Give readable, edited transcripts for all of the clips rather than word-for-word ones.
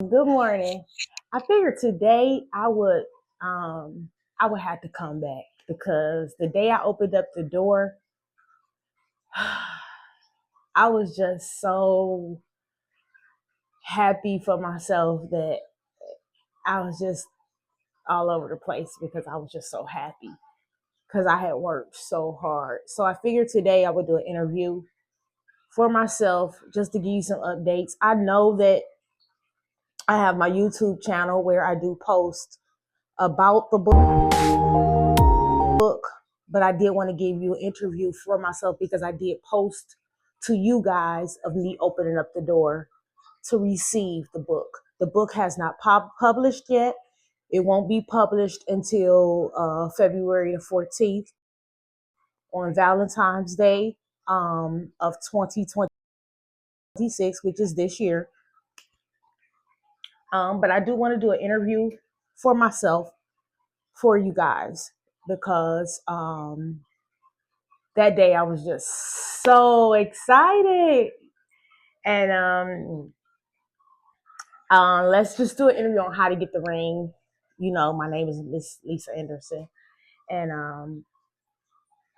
Good morning. I figured today I would have to come back because the day I opened up the door, I was just so happy for myself that I was just all over the place because I was just so happy because I had worked so hard. So I figured today I would do an interview for myself just to give you some updates. I know that I have my YouTube channel where I do post about the book, but I did want to give you an interview for myself because I did post to you guys of me opening up the door to receive the book. The book has not published yet. It won't be published until February the 14th on Valentine's Day of 2026, which is this year. But I do want to do an interview for myself for you guys because that day I was just so excited. And let's just do an interview on how to get the ring. You know, my name is Miss Lisa Anderson, and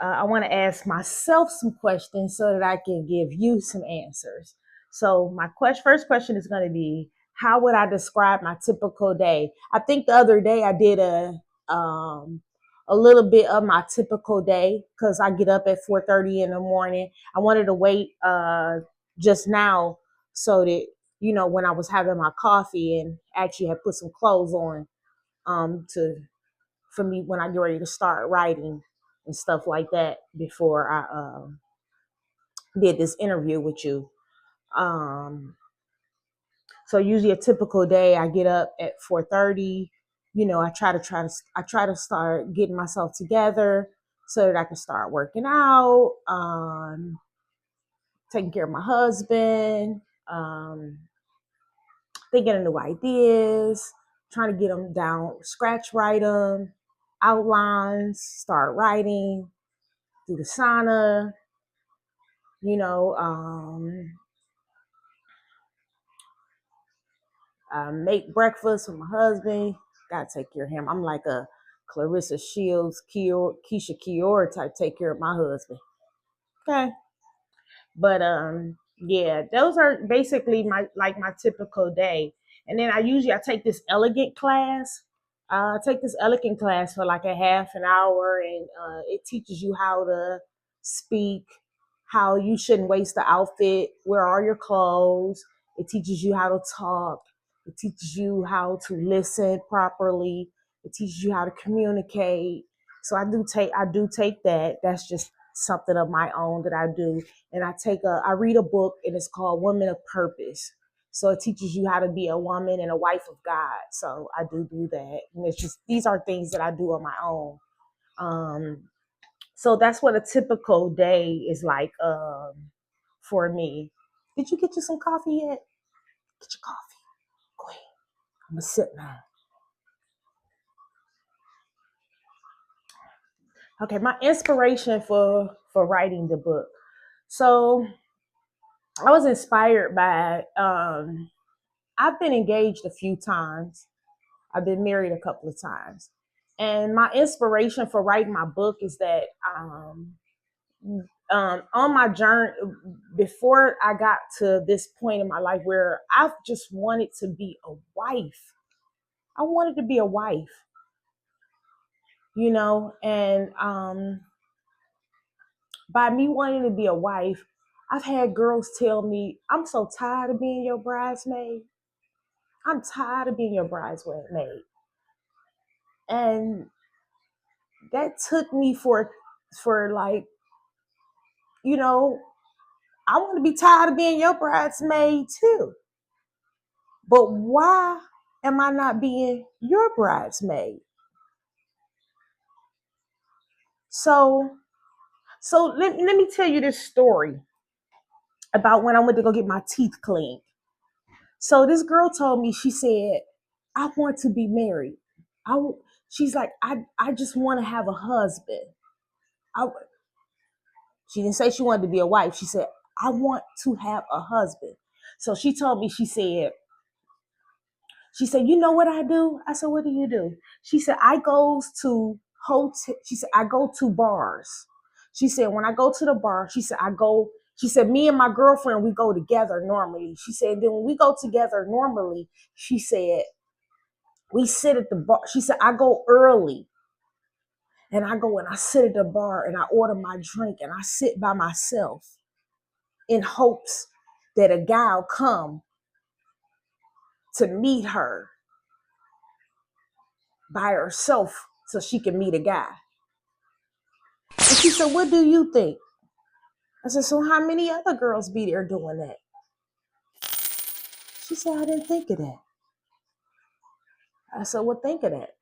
I want to ask myself some questions so that I can give you some answers. So my first question is going to be, how would I describe my typical day? I think the other day I did a little bit of my typical day because I get up at 4:30 in the morning. I wanted to wait just now so that when I was having my coffee and actually had put some clothes on to for me when I get ready to start writing and stuff like that before I did this interview with you. Um, so usually a typical day, I get up at 4:30. I try to start getting myself together so that I can start working out, taking care of my husband, thinking of new ideas, trying to get them down, scratch write them, outlines, start writing, do the sauna, you know, make breakfast with my husband. Gotta take care of him. I'm like a Clarissa Shields, Keisha Kior type. Take care of my husband. Okay, but yeah, those are basically my typical day. And then I take this elegant class. I take this elegant class for like a half an hour, and it teaches you how to speak, how you shouldn't waste the outfit, where are your clothes. It teaches you how to talk. It teaches you how to listen properly. It teaches you how to communicate. So I do take that. That's just something of my own that I do. And I read a book, and it's called Women of Purpose. So it teaches you how to be a woman and a wife of God. So I do that. And it's just, these are things that I do on my own. Um, so that's what a typical day is like for me. Did you get you some coffee yet? Get your coffee. Go ahead. I'm gonna sit now. Okay, my inspiration for writing the book. So I was inspired by I've been engaged a few times. I've been married a couple of times. And my inspiration for writing my book is that on my journey, before I got to this point in my life where I've just wanted to be a wife, I wanted to be a wife, and by me wanting to be a wife, I've had girls tell me, I'm so tired of being your bridesmaid. I'm tired of being your bridesmaid. And that took me for like, you know, I want to be tired of being your bridesmaid too. But why am I not being your bridesmaid? So let me tell you this story about when I went to go get my teeth cleaned. So this girl told me, she said, I want to be married. She's like, I just want to have a husband. I, she didn't say she wanted to be a wife. She said, I want to have a husband. So she told me, she said, She said, you know what I do? I said, what do you do? She said, I goes to hotel. She said, I go to bars. She said, when I go to the bar, she said, me and my girlfriend, we go together normally. She said, then when we go together normally, she said, we sit at the bar. She said, I go early and I go and I sit at the bar and I order my drink and I sit by myself in hopes that a guy will come to meet her by herself so she can meet a guy. And she said, what do you think? I said, so how many other girls be there doing that? She said, I didn't think of that. I said, well, think of that.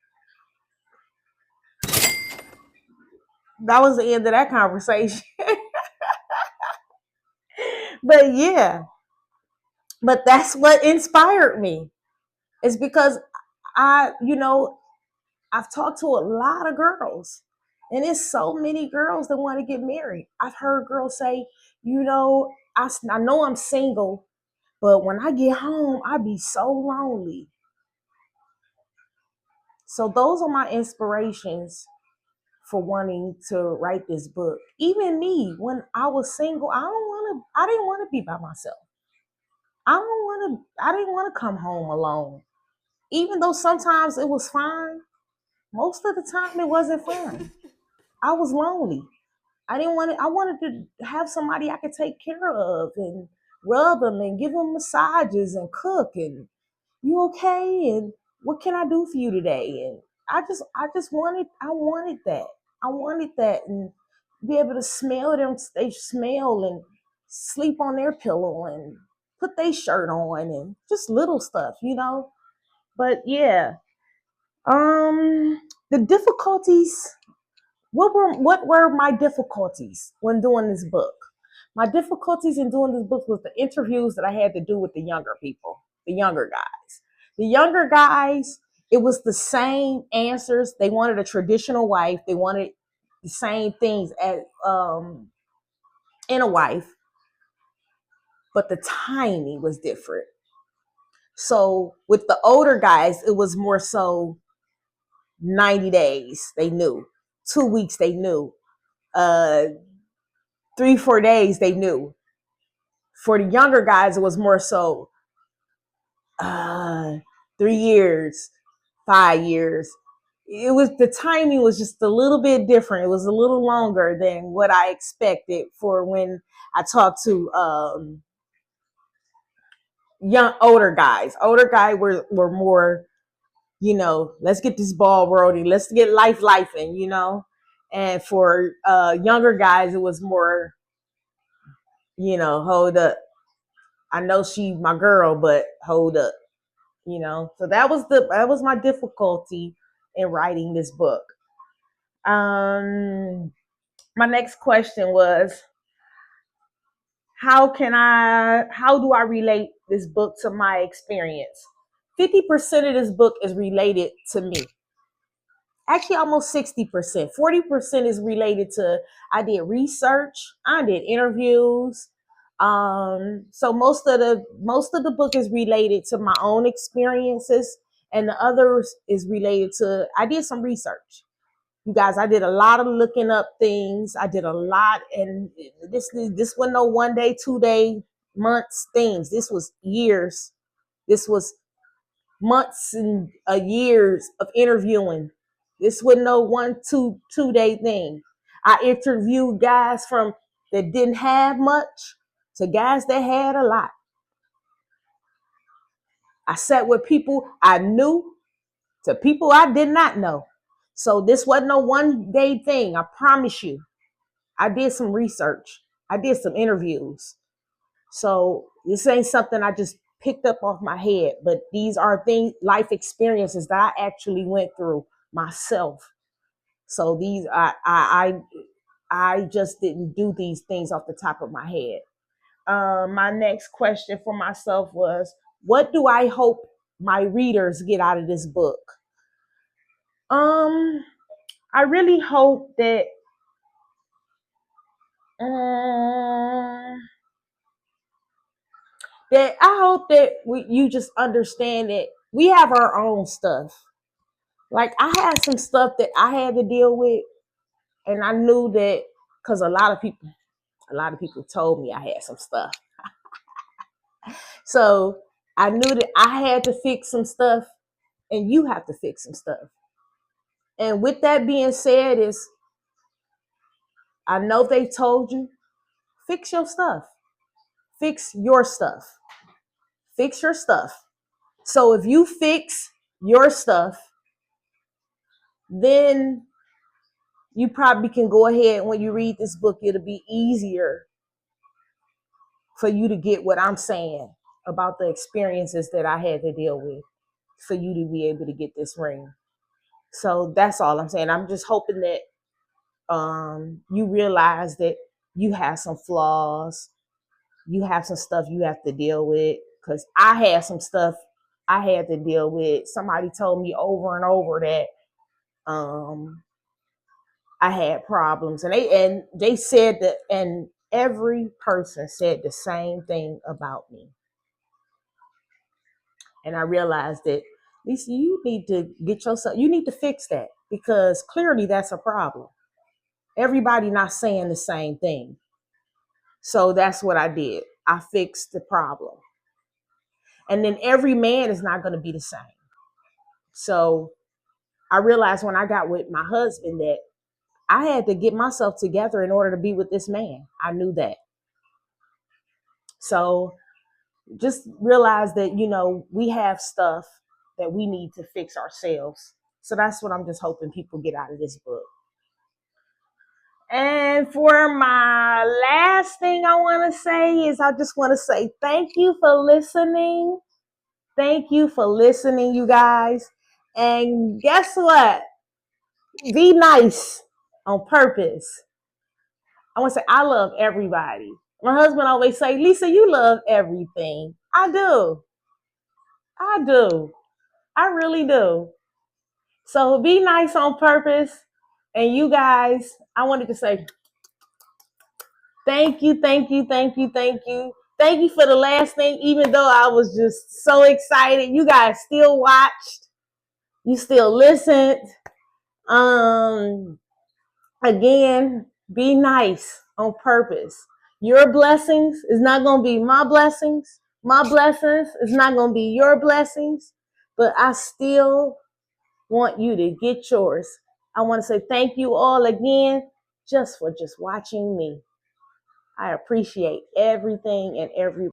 That was the end of that conversation. But yeah, but that's what inspired me. It's because I've talked to a lot of girls, and it's so many girls that want to get married. I've heard girls say, I know I'm single, but when I get home, I be so lonely. So those are my inspirations for wanting to write this book. Even me, when I was single, I didn't want to be by myself. I didn't want to come home alone. Even though sometimes it was fine, most of the time it wasn't fun. I was lonely. I wanted to have somebody I could take care of and rub them and give them massages and cook and you okay? And what can I do for you today? And I wanted that. I wanted that and be able to smell them, they smell and sleep on their pillow and put their shirt on and just little stuff. But yeah, the difficulties what were my difficulties when doing this book? My difficulties in doing this book was the interviews that I had to do with the younger people, the younger guys. The younger guys, it was the same answers. They wanted a traditional wife. They wanted the same things as in a wife, but the timing was different. So with the older guys, it was more so 90 days, they knew. 2 weeks, they knew. 3-4 days, they knew. For the younger guys, it was more so 3 years, 5 years. It was the timing was just a little bit different. It was a little longer than what I expected for when I talked to older guys. Older guys were more, let's get this ball rolling, let's get life in. And for younger guys, it was more, hold up. I know she my girl, but hold up. So that was my difficulty in writing this book. My next question was, how do I relate this book to my experience? 50% of this book is related to me. Actually, almost 60%. 40% is related to, I did research, I did interviews. So most of the book is related to my own experiences, and the others is related to, I did some research. You guys, I did a lot of looking up things. I did a lot, and this wasn't no 1 day, 2 day, months things. This was years. This was months and years of interviewing. This wasn't no 2 day thing. I interviewed guys from that didn't have much to guys that had a lot. I sat with people I knew to people I did not know. So this wasn't no 1 day thing. I promise you. I did some research. I did some interviews. So this ain't something I just picked up off my head, but these are life experiences that I actually went through myself. So these I just didn't do these things off the top of my head. My next question for myself was, what do I hope my readers get out of this book? I really hope that I hope that you just understand that we have our own stuff. Like I had some stuff that I had to deal with, and I knew that because a lot of people told me I had some stuff. So I knew that I had to fix some stuff, and you have to fix some stuff. And with that being said, is I know they told you fix your stuff, fix your stuff, fix your stuff. So if you fix your stuff, then you probably can go ahead, when you read this book, it'll be easier for you to get what I'm saying about the experiences that I had to deal with for you to be able to get this ring. So that's all I'm saying. I'm just hoping that you realize that you have some flaws, you have some stuff you have to deal with. Because I had some stuff I had to deal with. Somebody told me over and over that I had problems, and they said that, and every person said the same thing about me. And I realized that, Lisa, you need to you need to fix that, because clearly that's a problem. Everybody not saying the same thing. So that's what I did. I fixed the problem. And then every man is not going to be the same. So I realized when I got with my husband that I had to get myself together in order to be with this man. I knew that. So just realize that, we have stuff that we need to fix ourselves. So that's what I'm just hoping people get out of this book. And for my last thing I want to say is, I just want to say thank you for listening. Thank you for listening, you guys. And guess what? Be nice on purpose. I want to say I love everybody. My husband always say, Lisa, you love everything. I do. I do. I really do. So be nice on purpose. And you guys, I wanted to say thank you, thank you, thank you, thank you. Thank you for the last thing, even though I was just so excited. You guys still watched. You still listened. Again, be nice on purpose. Your blessings is not going to be my blessings. My blessings is not going to be your blessings. But I still want you to get yours. I want to say thank you all again just for watching me. I appreciate everything and every